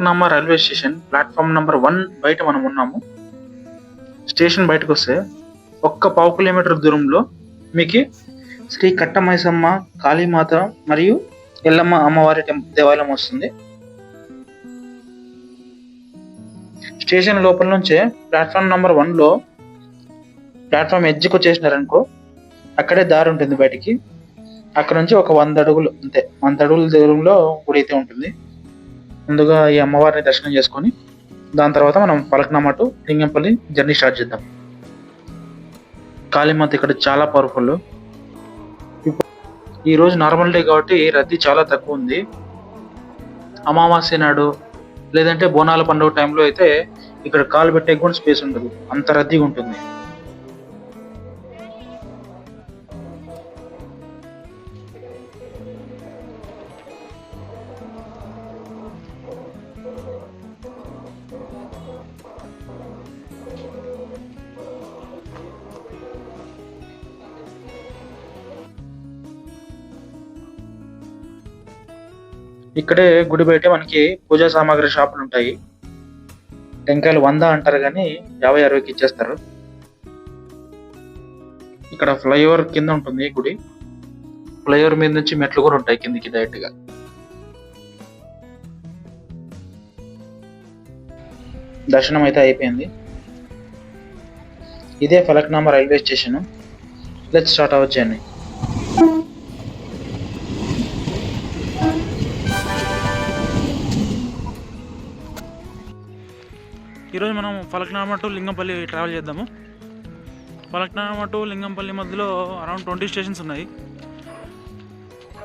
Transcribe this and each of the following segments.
Falaknuma railway station platform number 1 బయట మనం ఉన్నాము. స్టేషన్ బయటకు వస్తే ఒక్క పావు కిలోమీటర్ దూరంలో మీకు శ్రీ కట్టమైసమ్మ కాళీమాత మరియు ఎల్లమ్మ అమ్మవారి దేవాలయం వస్తుంది. స్టేషన్ లోపల నుంచే ప్లాట్ఫామ్ నెంబర్ 1లో ప్లాట్ఫామ్ ఎడ్జ్కి వచ్చేసినారనుకో, అక్కడే దారి ఉంటుంది బయటికి. అక్కడ నుంచి ఒక 100 అడుగులు అంతే, 100 అడుగుల దూరంలో గుడి అయితే ఉంటుంది. ముందుగా ఈ అమ్మవారిని దర్శనం చేసుకొని దాని తర్వాత మనం Falaknuma to Lingampally journey start చేద్దాం. కాళీమాత ఇక్కడ చాలా పవర్ఫుల్. ఈ రోజు నార్మల్ డే కాబట్టి రద్దీ చాలా తక్కువ ఉంది. అమావాస్య నాడు లేదంటే బోనాల పండుగ టైంలో అయితే ఇక్కడ కాలు పెట్టే కూడా స్పేస్ ఉండదు, అంత రద్దీగా ఉంటుంది. ఇక్కడే గుడి బయట మనకి పూజా సామాగ్రి షాపులు ఉంటాయి. టెంకాయలు 100 అంటారు కానీ 50-60కి ఇచ్చేస్తారు. ఇక్కడ ఫ్లైఓవర్ కింద ఉంటుంది గుడి. ఫ్లైఓవర్ మీద నుంచి మెట్లు కూడా ఉంటాయి కిందికి డైరెక్ట్ గా. దర్శనం అయితే అయిపోయింది. ఇదే Falaknuma railway station. Let's start our journey. ఈరోజు మనం ఫలక్నామా టు లింగంపల్లి ట్రావెల్ చేద్దాము. ఫలక్నామా టు లింగంపల్లి మధ్యలో అరౌండ్ 20 స్టేషన్స్ ఉన్నాయి.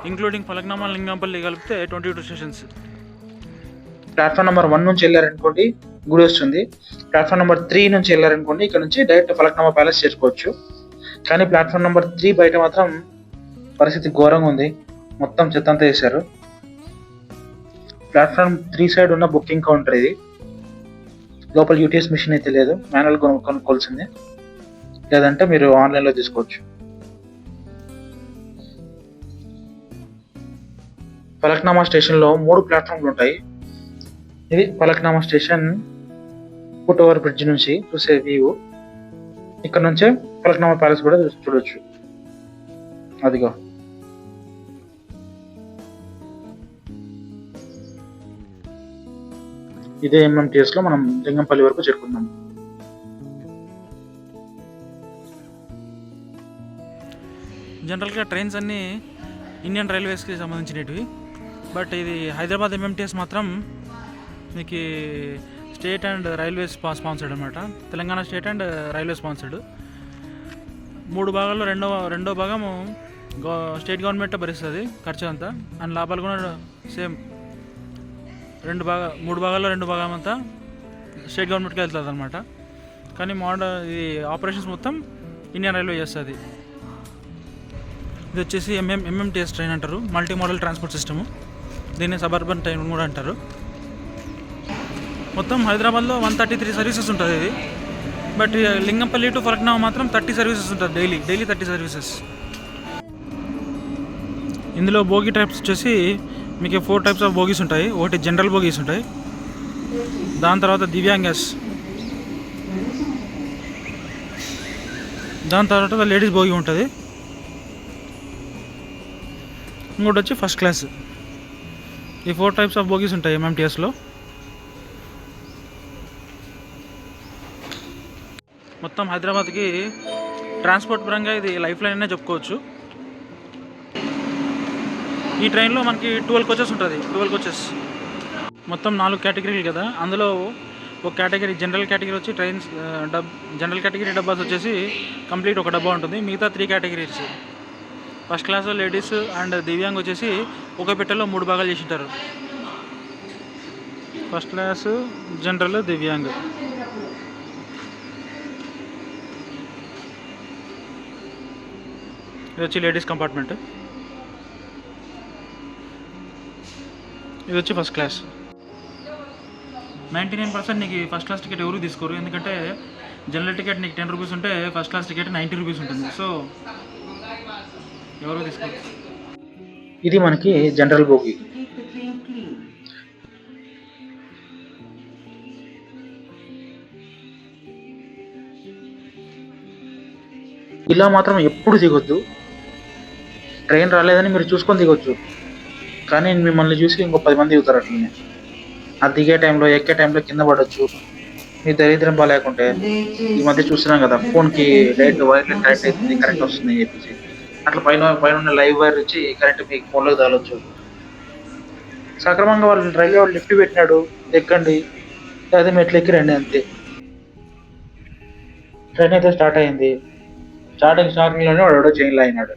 ఇంక్లూడింగ్ ఫలక్నామా లింగంపల్లి కలిపితే 22 స్టేషన్స్. ప్లాట్ఫామ్ నెంబర్ 1 నుంచి వెళ్ళారనుకోండి గుడి వస్తుంది. ప్లాట్ఫామ్ నెంబర్ 3 నుంచి వెళ్ళారనుకోండి ఇక్కడ నుంచి డైరెక్ట్ ఫలక్నామా ప్యాలెస్ చేసుకోవచ్చు. కానీ ప్లాట్ఫామ్ నెంబర్ 3 బయట మాత్రం పరిస్థితి ఘోరంగా ఉంది. మొత్తం చెత్త అంతా వేశారు. ప్లాట్ఫామ్ 3 సైడ్ ఉన్న బుకింగ్ కౌంటర్ ఇది. లోపల యూటీఎస్ మిషన్ అయితే లేదు, మాన్యువల్ కొనుక్కోవాల్సిందే, లేదంటే మీరు ఆన్లైన్లో తీసుకోవచ్చు. ఫలక్నామా స్టేషన్లో 3 ప్లాట్ఫామ్లు ఉంటాయి. ఇది Falaknuma station foot over bridge నుంచి చూసే వ్యూ. ఇక్కడ నుంచే ఫలక్నామా ప్యాలెస్ కూడా చూడొచ్చు. అదిగో ఇదే ఎంఎంటీఎస్ లో మనం లింగంపల్లి వరకు చేరుకున్నాం. జనరల్గా ట్రైన్స్ అన్నీ ఇండియన్ రైల్వేస్కి సంబంధించినవి. బట్ ఇది హైదరాబాద్ ఎంఎంటీఎస్ మాత్రం మీకు స్టేట్ అండ్ రైల్వేస్ స్పాన్సర్డ్ అనమాట. Telangana state and railway sponsored. 3 భాగాల్లో రెండో భాగం స్టేట్ గవర్నమెంట్ భరిస్తుంది ఖర్చు అంతా. అండ్ లాభాలు కూడా సేమ్ 3 భాగాల్లో 2 భాగం అంతా స్టేట్ గవర్నమెంట్కి వెళ్తుంది అనమాట. కానీ ఇది ఆపరేషన్స్ మొత్తం ఇండియన్ రైల్వే చేస్తుంది. ఇది వచ్చేసి ఎంఎంటీఎస్ ట్రైన్ అంటారు, మల్టీ మోడల్ ట్రాన్స్పోర్ట్ సిస్టము. దీన్ని సబర్బన్ ట్రైన్ కూడా అంటారు. మొత్తం హైదరాబాద్లో 133 సర్వీసెస్ ఉంటుంది ఇది. బట్ లింగంపల్లి టు ఫలక్నామా మాత్రం 30 సర్వీసెస్ ఉంటుంది. Daily 30 services. ఇందులో బోగి టైప్స్ వచ్చేసి మీకు 4 టైప్స్ ఆఫ్ బోగీస్ ఉంటాయి. ఒకటి జనరల్ బోగీస్ ఉంటాయి, దాని తర్వాత దివ్యాంగస్, దాని తర్వాత లేడీస్ బోగి ఉంటుంది, ఇంకోటి వచ్చి ఫస్ట్ క్లాస్. ఈ 4 టైప్స్ ఆఫ్ బోగీస్ ఉంటాయి ఎంఎంటీఎస్లో. మొత్తం హైదరాబాద్కి ట్రాన్స్పోర్ట్ పరంగా ఇది లైఫ్ లైన్ అనే చెప్పుకోవచ్చు. ఈ ట్రైన్లో మనకి 12 కోచెస్ ఉంటుంది. 12 కోచెస్ మొత్తం 4 కేటగిరీలు కదా. అందులో ఒక కేటగిరీ జనరల్ కేటగిరీ వచ్చి ట్రైన్స్ జనరల్ కేటగిరీ డబ్బాస్ వచ్చేసి కంప్లీట్ ఒక డబ్బా ఉంటుంది. మిగతా 3 categories first class, ladies and divyang వచ్చేసి ఒక పెట్టెలో 3 భాగాలు చేసి ఉంటారు. First class, general, divyang. ఇది వచ్చి లేడీస్ కంపార్ట్మెంట్. ఇది వచ్చి ఫస్ట్ క్లాస్. 99% నీకు ఫస్ట్ క్లాస్ టికెట్ ఎవరు తీసుకోరు, ఎందుకంటే జనరల్ టికెట్ నీకు 10 రూపీస్ ఉంటే ఫస్ట్ క్లాస్ టికెట్ 90 రూపీస్ ఉంటుంది. సో ఎవరు తీసుకోరు. ఇది మనకి జనరల్ బోగి. ఇలా మాత్రం ఎప్పుడు దిగొద్దు. ట్రైన్ రాలేదని మీరు చూసుకొని దిగొచ్చు, కానీ మిమ్మల్ని చూసి ఇంకో 10 మంది దిగుతారు అట్లనే. ఆ దిగే టైంలో ఎక్కే టైంలో కింద పడవచ్చు. మీ దరిద్రం బాగాలేకుంటే ఈ మధ్య చూస్తున్నాం కదా, ఫోన్కి డైరెక్ట్ వైర్ కనెక్ట్ అవుతుంది, కరెంట్ వస్తుంది అని చెప్పేసి అట్లా పైన పైన ఉన్న లైవ్ వైర్ ఇచ్చి కరెంట్ మీకు ఫోన్లోకి తగలొచ్చు. సక్రమంగా వాళ్ళు రైల్వే వాళ్ళు లిఫ్ట్ పెట్టినాడు, ఎక్కండి, అదే మెట్లు ఎక్కి రండి అంతే. ట్రైన్ అయితే స్టార్ట్ అయింది. స్టార్టింగ్లోనే వాడు ఎవడో చైన్లో అయినాడు.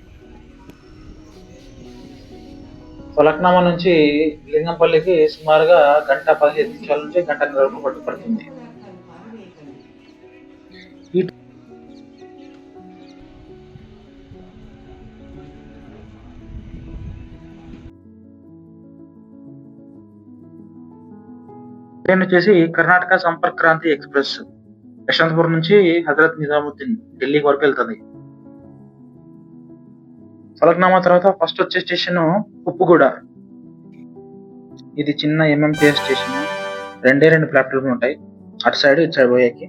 ఫలక్నామా నుంచి లింగంపల్లికి సుమారుగా 1:15 నుంచి 1:30 వరకు పడుతుంది. ఈ ట్రైన్ వచ్చేసి కర్ణాటక సంపర్క్ క్రాంతి ఎక్స్ప్రెస్. యశ్వంతపూర్ నుంచి హజరత్ నిజాముద్దీన్ ఢిల్లీ వరకు వెళ్తుంది. ఫలక్నామా తర్వాత ఫస్ట్ వచ్చే స్టేషన్ ఉప్పుగూడ. ఇది చిన్న ఎంఎంటీఎస్ స్టేషన్. 2 ప్లాట్ఫామ్లు ఉంటాయి, అటు సైడ్ ఇటు సైడ్ పోయేకి.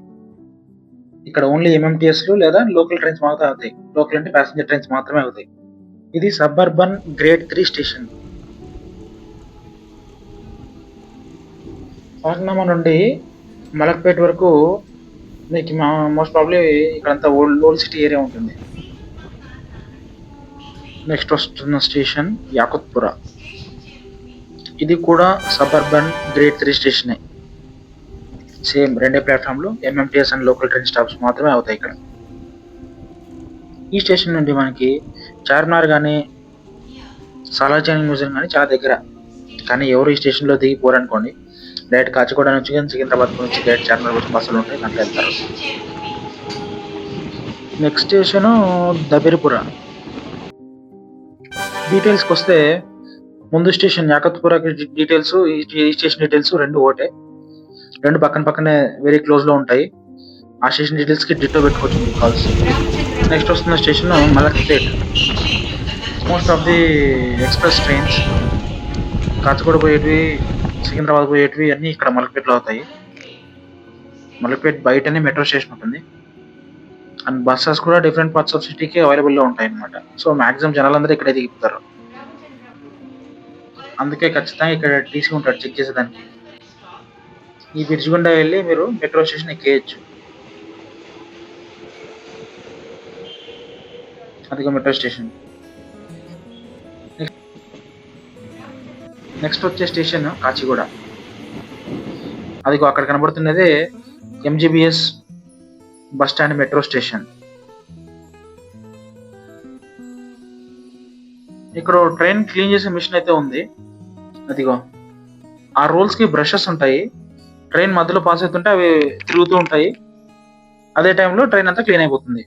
ఇక్కడ ఓన్లీ ఎంఎంటీఎస్లు లేదా లోకల్ ట్రైన్స్ మాత్రమే అవుతాయి. లోకల్ అంటే ప్యాసింజర్ ట్రైన్స్ మాత్రమే అవుతాయి. ఇది సబర్బన్ గ్రేడ్ 3 స్టేషన్. ఫలక్నామా నుండి మలక్పేట వరకు మీకు మోస్ట్ ప్రాబ్లీ ఇక్కడంతా ఓల్డ్ సిటీ ఏరియా ఉంటుంది. నెక్స్ట్ వస్తున్న స్టేషన్ యాకుత్పుర. ఇది కూడా సబర్బన్ గ్రేడ్ 3 స్టేషనే. సేమ్ 2 ప్లాట్ఫామ్లు, MMTS and local train stops మాత్రమే అవుతాయి ఇక్కడ. ఈ స్టేషన్ నుండి మనకి చార్మినార్ కానీ సాలార్జంగ్ మ్యూజియం కానీ చాలా దగ్గర. కానీ ఎవరు ఈ స్టేషన్లో దిగిపోరనుకోండి, డైరెక్ట్ కాచిగూడ నుంచి కానీ సికింద్రాబాద్ నుంచి డైరెక్ట్ చార్మినార్ వచ్చి బస్సులు ఉంటాయి, దాంట్లో వెళ్తారు. Next station దబిరిపుర. డీటెయిల్స్కి వస్తే ముందు స్టేషన్ యాకత్పుర డీటెయిల్స్, ఈ స్టేషన్ డీటెయిల్స్ రెండు ఒకటే. రెండు పక్కన పక్కనే వెరీ క్లోజ్లో ఉంటాయి. ఆ స్టేషన్ డీటెయిల్స్కి డిటో పెట్టుకోవచ్చు మీకు కాల్స్. నెక్స్ట్ వస్తున్న station Malakpet. Most of the express trains Kacheguda పోయేటివి, సికింద్రాబాద్ పోయేటివి అన్నీ ఇక్కడ మలక్పేటలో అవుతాయి. మలక్పేట్ బయటనే మెట్రో స్టేషన్ ఉంటుంది. అండ్ బస్సెస్ కూడా డిఫరెంట్ పార్ట్స్ ఆఫ్ సిటీకి అవైలబుల్లో ఉంటాయి అన్నమాట. సో మ్యాక్సిమం జనాలందరూ ఇక్కడే దిగుతారు. అందుకే ఖచ్చితంగా ఇక్కడ టీసీ ఉంటాడు చెక్ చేసేదానికి. ఈ బ్రిడ్జ్ గుండా వెళ్ళి మీరు మెట్రో స్టేషన్ ఎక్కేయచ్చు. అదిగో మెట్రో స్టేషన్. నెక్స్ట్ వచ్చే స్టేషన్ కాచిగూడ. అదిగో అక్కడ కనబడుతున్నదే MGBS bus stand metro station. ఇక్కడ ట్రైన్ క్లీన్ చేసే మిషన్ అయితే ఉంది. అదిగో ఆ రోల్స్ కి బ్రషెస్ ఉంటాయి. ట్రైన్ మధ్యలో పాస్ అవుతుంటే అవి తిరుగుతూ ఉంటాయి. అదే టైంలో ట్రైన్ అంతా క్లీన్ అయిపోతుంది.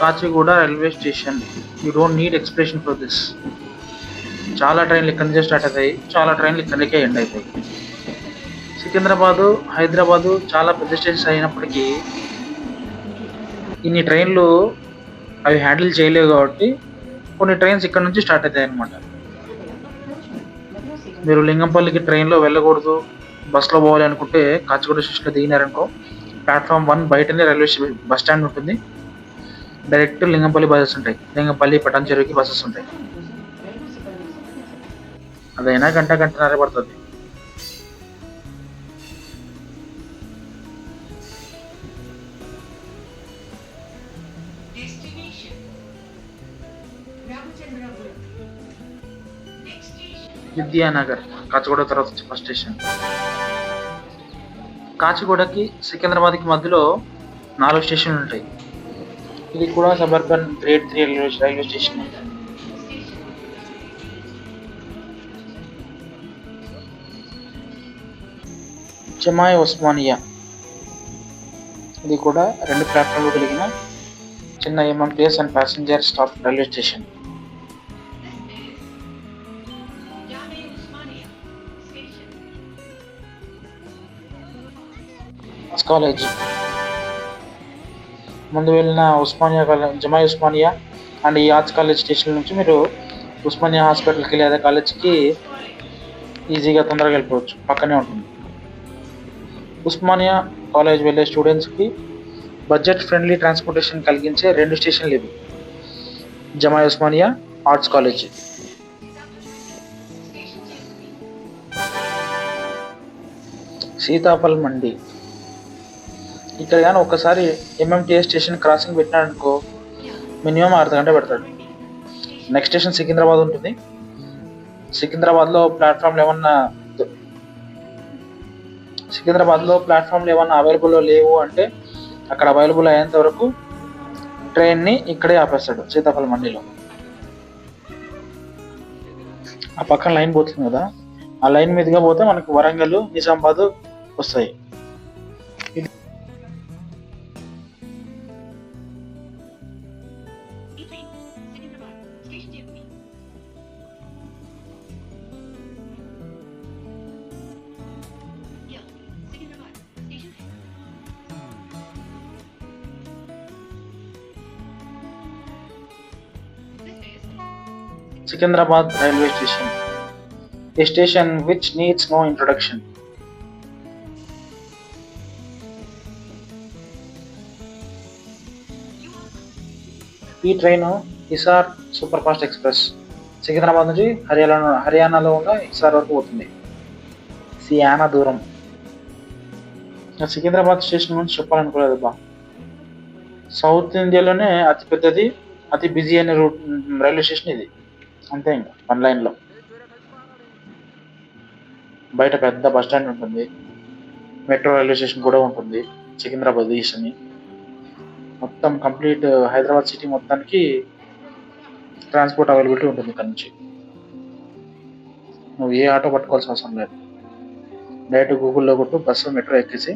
Kacheguda railway station. You don't need explanation for this. చాలా ట్రైన్లు ఇక్కడి నుంచే స్టార్ట్ అవుతాయి, చాలా ట్రైన్లు ఇక్కడికే ఎండ్ అవుతాయి. సికింద్రాబాదు, హైదరాబాదు చాలా పెద్ద స్టేషన్స్ అయినప్పటికీ ఇన్ని ట్రైన్లు అవి హ్యాండిల్ చేయలేవు కాబట్టి కొన్ని ట్రైన్స్ ఇక్కడ నుంచి స్టార్ట్ అవుతాయి అన్నమాట. మీరు లింగంపల్లికి ట్రైన్లో వెళ్ళకూడదు, బస్సులో పోవాలి అనుకుంటే కాచిగూడ స్టేషన్లో దిగినారనుకో, ప్లాట్ఫామ్ 1 బయటనే రైల్వే బస్ స్టాండ్ ఉంటుంది. డైరెక్ట్ లింగంపల్లి బస్సెస్ ఉంటాయి. లింగంపల్లి పటాన్ చెరువుకి బస్సెస్ ఉంటాయి. అదైనా గంటన్నర పడుతుంది. విద్యానగర్ కాచిగూడ తర్వాత వచ్చే ఫస్ట్ స్టేషన్. కాచిగూడకి సికింద్రాబాద్కి మధ్యలో 4 స్టేషన్లు ఉంటాయి. ఇది కూడా suburban grade 3 railway station. Jamai Osmania. ఇది కూడా 2 ప్లాట్ఫామ్లు కలిగిన చిన్న MMTS and passenger stop railway station. College ముందు వెళ్ళిన ఉస్మానియా కాలేజ్, జమా ఉస్మానియా అండ్ ఈ ఆర్ట్స్ కాలేజ్ స్టేషన్ నుంచి మీరు ఉస్మానియా హాస్పిటల్కి లేదా కాలేజ్కి ఈజీగా తొందరగా వెళ్ళిపోవచ్చు, పక్కనే ఉంటుంది. ఉస్మానియా కాలేజ్ వెళ్ళే స్టూడెంట్స్కి బడ్జెట్ ఫ్రెండ్లీ ట్రాన్స్పోర్టేషన్ కలిగించే 2 స్టేషన్లు ఇవి, జమా ఉస్మానియా, ఆర్ట్స్ కాలేజ్. సీతాఫల్ మండి, ఇక్కడ కానీ ఒక్కసారి ఎంఎంటీఎస్ స్టేషన్ క్రాసింగ్ పెట్టినాడనుకో మినిమం అర్ధ గంట పెడతాడు. నెక్స్ట్ స్టేషన్ సికింద్రాబాద్ ఉంటుంది. సికింద్రాబాద్లో ప్లాట్ఫామ్లు ఏమన్నా అవైలబుల్ లేవు అంటే అక్కడ అవైలబుల్ అయ్యేంత వరకు ట్రైన్ని ఇక్కడే ఆపేస్తాడు, సీతాఫల్ మండిలో. ఆ పక్కన లైన్ పోతుంది కదా, ఆ లైన్ మీదుగా పోతే మనకు వరంగల్, నిజామాబాద్ వస్తాయి. Secunderabad railway station, a station which needs no introduction. ఈ train Hisar super fast express Secunderabad నుంచి హర్యానాలో ఉన్న హిసార్ వరకు పోతుంది. సియానా దూరం. సికింద్రాబాద్ స్టేషన్ నుంచి చెప్పాలనుకోలేదు బా. సౌత్ ఇండియాలోనే అతిపెద్దది, అతి బిజీ అయిన రైల్వే స్టేషన్ ఇది. అంతే, ఇంకా వన్ లైన్లో. బయట పెద్ద బస్ స్టాండ్ ఉంటుంది, మెట్రో రైల్వే స్టేషన్ కూడా ఉంటుంది సికింద్రాబాద్ ఈస్ట్ అని. మొత్తం కంప్లీట్ హైదరాబాద్ సిటీ మొత్తానికి ట్రాన్స్పోర్ట్ అవైలబిలిటీ ఉంటుంది ఇక్కడ నుంచి. నువ్వు ఏ ఆటో పట్టుకోవాల్సిన అవసరం లేదు, డైరెక్ట్ గూగుల్లో కొట్టు బస్సు మెట్రో ఎక్కేసి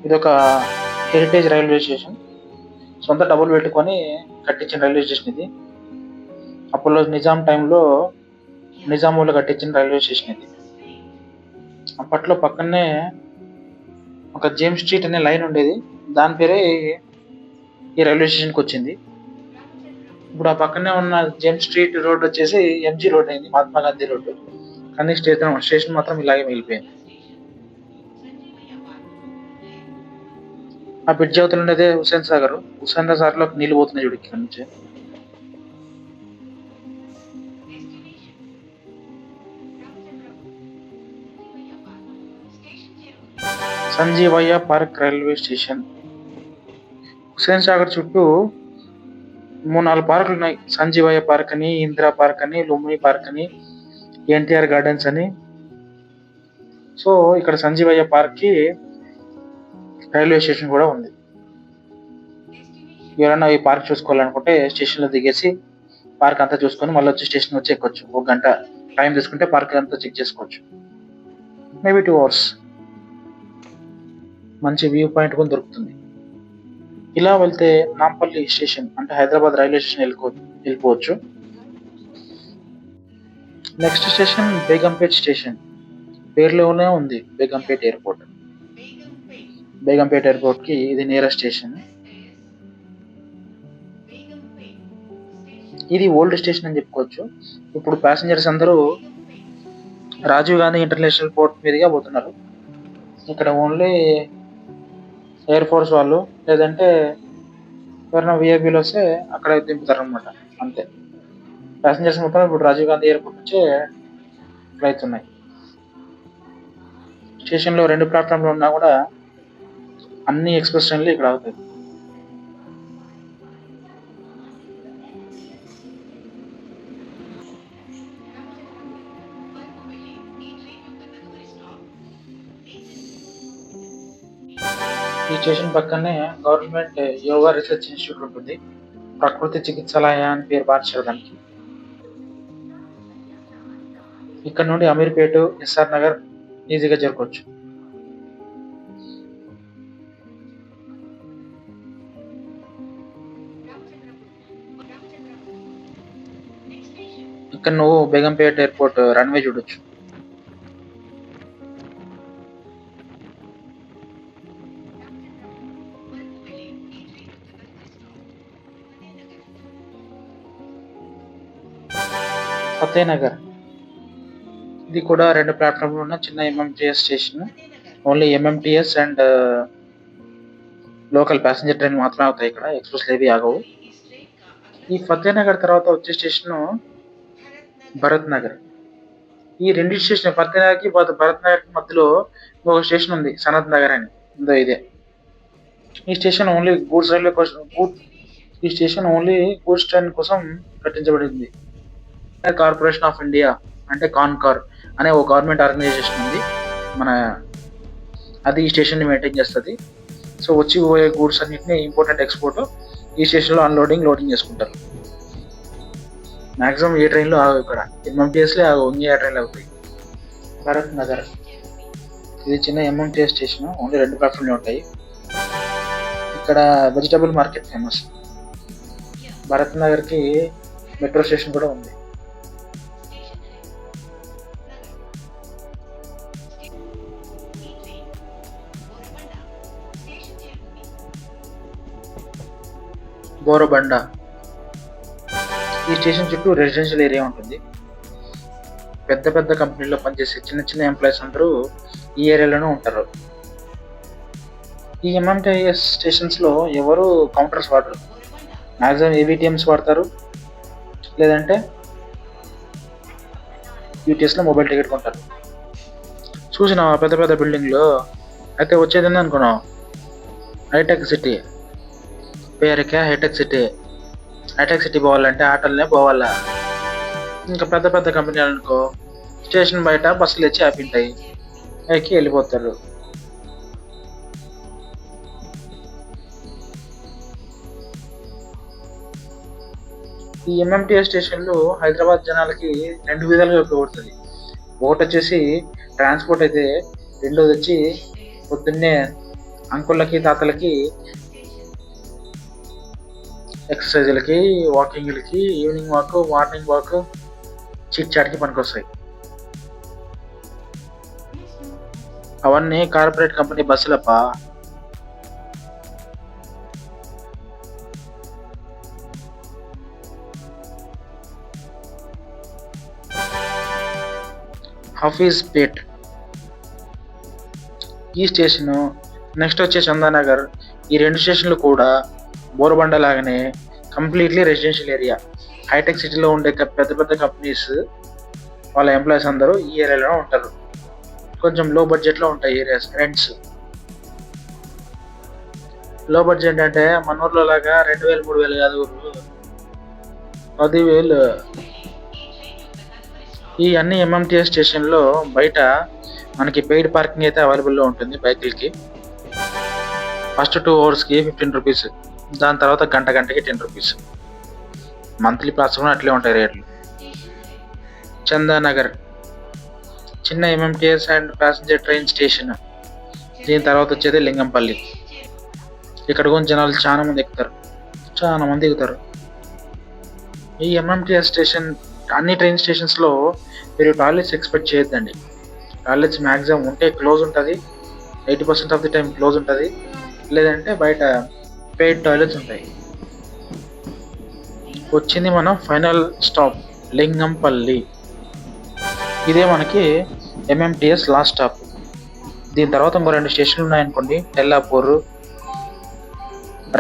ఇదొక హెరిటేజ్ రైల్వే స్టేషన్, సొంత డబ్బులు పెట్టుకొని కట్టించిన రైల్వే స్టేషన్ ఇది. అప్పుడు నిజాం టైంలో నిజాములు కట్టించిన రైల్వే స్టేషన్ ఇది. అప్పట్లో పక్కనే ఒక జేమ్స్ స్ట్రీట్ అనే లైన్ ఉండేది, దాని పేరే ఈ రైల్వే స్టేషన్కి వచ్చింది. ఇప్పుడు ఆ పక్కనే ఉన్న జేమ్స్ స్ట్రీట్ రోడ్ వచ్చేసి ఎంజీ రోడ్ అయింది, మహాత్మా గాంధీ రోడ్డు. కానీ స్టేషన్ మాత్రం ఇలాగే మిగిలిపోయింది. ఆ బ్రిడ్జ్ అవతల ఉండేదే హుస్సేన్ సాగర్ లో నీళ్ళు పోతున్నాయి చూడు ఇక్కడ నుంచి. Sanjeevaiah park railway station. Hussain Sagar చుట్టూ 3-4 పార్కులు ఉన్నాయి. సంజీవయ్య పార్క్ అని, ఇందిరా పార్క్ అని, లుంబిని పార్క్ అని, ఎన్టీఆర్ గార్డెన్స్ అని. సో ఇక్కడ సంజీవయ్య పార్క్ కి రైల్వే స్టేషన్ కూడా ఉంది. ఎవరైనా ఈ పార్క్ చూసుకోవాలనుకుంటే స్టేషన్లో దిగేసి పార్క్ అంతా చూసుకొని మళ్ళీ వచ్చి స్టేషన్ వచ్చి ఎక్కొచ్చు. 1 గంట టైం తీసుకుంటే పార్క్ అంతా చెక్ చేసుకోవచ్చు. Maybe 2 hours. మంచి వ్యూ పాయింట్ కూడా దొరుకుతుంది. ఇలా వెళ్తే నాంపల్లి స్టేషన్ అంటే హైదరాబాద్ రైల్వే స్టేషన్ వెళ్ళిపోవచ్చు. నెక్స్ట్ స్టేషన్ బేగంపేట్ స్టేషన్, పేరులోనే ఉంది బేగంపేట్ ఎయిర్పోర్ట్. బేగంపేట్ ఎయిర్పోర్ట్ కి ఇది నియరెస్ట్ స్టేషన్. ఇది ఓల్డ్ స్టేషన్ అని చెప్పుకోవచ్చు. ఇప్పుడు ప్యాసింజర్స్ అందరూ రాజీవ్ గాంధీ ఇంటర్నేషనల్ పోర్ట్ మీదుగా పోతున్నారు. ఇక్కడ ఓన్లీ ఎయిర్ ఫోర్స్ వాళ్ళు లేదంటే ఎవరైనా విఐపీలు వస్తే అక్కడ దింపుతారు అనమాట, అంతే. ప్యాసింజర్స్ మొత్తం ఇప్పుడు రాజీవ్ గాంధీ ఎయిర్పోర్ట్ నుంచే ఫ్లైట్స్ ఉన్నాయి. స్టేషన్లో 2 ప్లాట్ఫామ్లు ఉన్నా కూడా అన్ని ఎక్స్ప్రెస్ ట్రైన్లు ఇక్కడ అవుతాయి. ఈ స్టేషన్ పక్కనే గవర్నమెంట్ యోగా రీసెర్చ్ ఇన్స్టిట్యూట్ ఉంటుంది, ప్రకృతి చికిత్సాలయ అని పేరు మార్చారు దానికి. ఇక్కడ నుండి అమీర్పేట, ఎస్ఆర్ నగర్ ఈజీగా చేరుకోవచ్చు. ఇక్కడ నువ్వు బేగంపేట ఎయిర్పోర్ట్ రన్వే చూడొచ్చు. ఫతేనగర్ ఇది కూడా 2 ప్లాట్ఫామ్లు ఉన్న చిన్న MMTS station. Only MMTS and local passenger train మాత్రమే అవుతాయి ఇక్కడ, ఎక్స్ప్రెస్ ఏవి ఆగవు. ఈ ఫతేనగర్ తర్వాత వచ్చే స్టేషన్ భరత్ నగర్. ఈ రెండు స్టేషన్ ఫతేనగర్కి భరత్ నగర్కి మధ్యలో ఒక స్టేషన్ ఉంది, సనత్ నగర్ అని ఉందో ఇదే. ఈ స్టేషన్ ఓన్లీ గూడ్స్ రైల్వే కోసం ఈ స్టేషన్ ఓన్లీ గూడ్స్ ట్రైన్ కోసం కట్టించబడింది. కార్పొరేషన్ ఆఫ్ ఇండియా అంటే కాన్కార్ అనే ఒక గవర్నమెంట్ ఆర్గనైజేషన్ ఉంది మన, అది ఈ స్టేషన్ ని మెయింటైన్ చేస్తుంది. సో వచ్చి పోయే గూడ్స్ అన్నింటినీ ఇంపోర్ట్ అండ్ ఎక్స్పోర్ట్ ఈ స్టేషన్ లో అన్లోడింగ్ లోడింగ్ చేసుకుంటారు. మాక్సిమం ఏ ట్రైన్లో ఆగవు ఇక్కడ, ఎంఎంటీఎస్లే ఆగవు, ఇంకే ఏ ట్రైన్లు అవుతాయి. భరత్ నగర్ ఇది చిన్న ఎంఎంటీఎస్ స్టేషన్, ఓన్లీ 2 ప్లాట్ఫామ్లు ఉంటాయి. ఇక్కడ వెజిటబుల్ మార్కెట్ ఫేమస్. భరత్ నగర్కి మెట్రో స్టేషన్ కూడా ఉంది. బోరబండ ఈ స్టేషన్ చుట్టూ రెసిడెన్షియల్ ఏరియా ఉంటుంది. పెద్ద పెద్ద కంపెనీల్లో పనిచేసే చిన్న చిన్న ఎంప్లాయీస్ అందరూ ఈ ఏరియాలోనే ఉంటారు. ఈ ఎంఎంటీఎస్ స్టేషన్స్ లో ఎవరు కౌంటర్స్ వాడరు, మ్యాక్సిమం ఏవిటిఎంస్ వాడతారు, లేదంటే యూటీఎస్ లో మొబైల్ టికెట్ కొంటారు. చూసిన పెద్ద పెద్ద బిల్డింగ్లు అయితే వచ్చేది ఏందనుకున్నావు, హైటెక్ సిటీ పేరుకే హైటెక్ సిటీ. హైటెక్ సిటీ పోవాలంటే ఆటోలనే పోవాలా. ఇంకా పెద్ద పెద్ద కంపెనీలు అనుకో స్టేషన్ బయట బస్సులు వచ్చి ఆపింటాయి, ఎక్కి వెళ్ళిపోతారు. ఈ ఎంఎంటీఎస్ స్టేషన్లు హైదరాబాద్ జనాలకి 2 విధాలుగా ఉపయోగపడుతుంది. ఒకటి వచ్చేసి ట్రాన్స్పోర్ట్ అయితే, రెండోది వచ్చి పొద్దున్నే అంకుళ్ళకి తాతలకి ఎక్సర్సైజ్లకి, వాకింగ్లకి, evening walk, morning walk, chit చాట్కి పనికొస్తాయి. అవన్నీ కార్పొరేట్ కంపెనీ బస్సులప్ప. హఫీజ్ పేట్ ఈ స్టేషన్, నెక్స్ట్ వచ్చే చందానగర్, ఈ 2 స్టేషన్లు కూడా బోరబండ లాగానే కంప్లీట్లీ రెసిడెన్షియల్ ఏరియా. హైటెక్ సిటీలో ఉండే పెద్ద పెద్ద కంపెనీస్ వాళ్ళ ఎంప్లాయీస్ అందరూ ఈ ఏరియాలో ఉంటారు. కొంచెం లో బడ్జెట్లో ఉంటాయి ఏరియాస్, రెంట్స్. లో బడ్జెట్ అంటే మన ఊర్లో లాగా 2000 3000 కాదు, 10,000. ఈ అన్ని ఎంఎంటీఎస్ స్టేషన్లో బయట మనకి పెయిడ్ పార్కింగ్ అయితే అవైలబుల్లో ఉంటుంది బైకులకి. ఫస్ట్ 2 అవర్స్కి 15 రూపీస్, దాని తర్వాత గంటకి 10 రూపీస్. మంత్లీ పాస్ కూడా అట్లే ఉంటాయి రేట్లు. చందానగర్ చిన్న MMTS and passenger train station. దీని తర్వాత వచ్చేది లింగంపల్లి. ఇక్కడ కూడా జనాలు చాలా మంది ఎక్కుతారు. ఈ ఎంఎంటీఎస్ స్టేషన్ అన్ని ట్రైన్ స్టేషన్స్లో మీరు టాయిలెట్స్ ఎక్స్పెక్ట్ చేయొద్దండి. టాయిలెట్స్ మ్యాక్సిమం ఉంటే క్లోజ్ ఉంటుంది, 80% ఆఫ్ ది టైం క్లోజ్ ఉంటుంది, లేదంటే బయట పెయిడ్ టాయిలెట్స్ ఉంటాయి. వచ్చింది మనం ఫైనల్ స్టాప్ లింగంపల్లి. ఇదే మనకి ఎంఎంటీఎస్ లాస్ట్ స్టాప్. దీని తర్వాత ఇంకో 2 స్టేషన్లు ఉన్నాయనుకోండి, తెల్లాపూర్,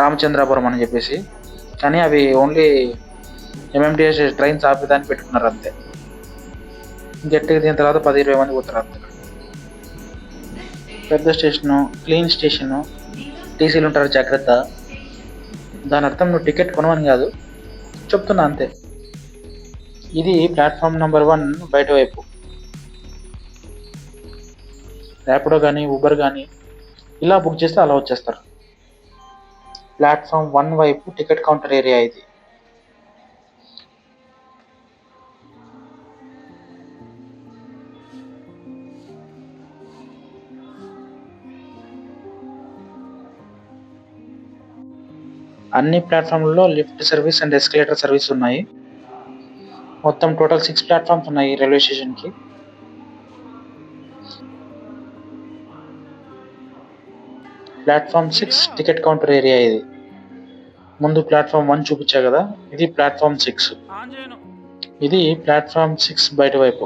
రామచంద్రాపురం అని చెప్పేసి. కానీ అవి ఓన్లీ ఎంఎంటీఎస్ ట్రైన్స్ ఆపేదాన్ని పెట్టుకున్నారు అంతే. గట్టిగా దీని తర్వాత 10-20 మంది పోతారు అంతే. పెద్ద స్టేషను, క్లీన్ స్టేషను, టీసీలు ఉంటారు జాగ్రత్త. దాని అర్థం నువ్వు టికెట్ కొనవని కాదు, చెప్తున్నా అంతే. ఇది ప్లాట్ఫామ్ నెంబర్ 1 బయట వైపు. ర్యాపిడో కానీ ఊబర్ కానీ ఇలా బుక్ చేస్తే అలా వచ్చేస్తారు. ప్లాట్ఫామ్ 1 వైపు టికెట్ కౌంటర్ ఏరియా ఇది. అన్ని ప్లాట్ఫామ్లలో lift service and escalator service ఉన్నాయి. మొత్తం టోటల్ 6 ప్లాట్ఫామ్స్ ఉన్నాయి ఈ రైల్వే స్టేషన్కి. ప్లాట్ఫామ్ 6 టికెట్ కౌంటర్ ఏరియా ఇది. ముందు ప్లాట్ఫామ్ 1 చూపించా కదా, ఇది ప్లాట్ఫామ్ 6. ఆన్ చేయను. ఇది ప్లాట్ఫామ్ 6 బయట వైపు.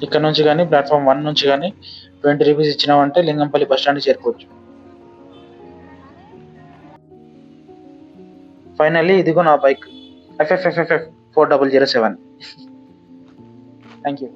ఇక్కడ నుంచి కానీ ప్లాట్ఫామ్ 1 నుంచి కానీ 20 రూపీస్ ఇచ్చినామంటే లింగంపల్లి బస్ స్టాండ్కి చేరుకోవచ్చు. ఫైనల్లీ ఇదిగో నా బైక్ FFFFF 4007. Thank you.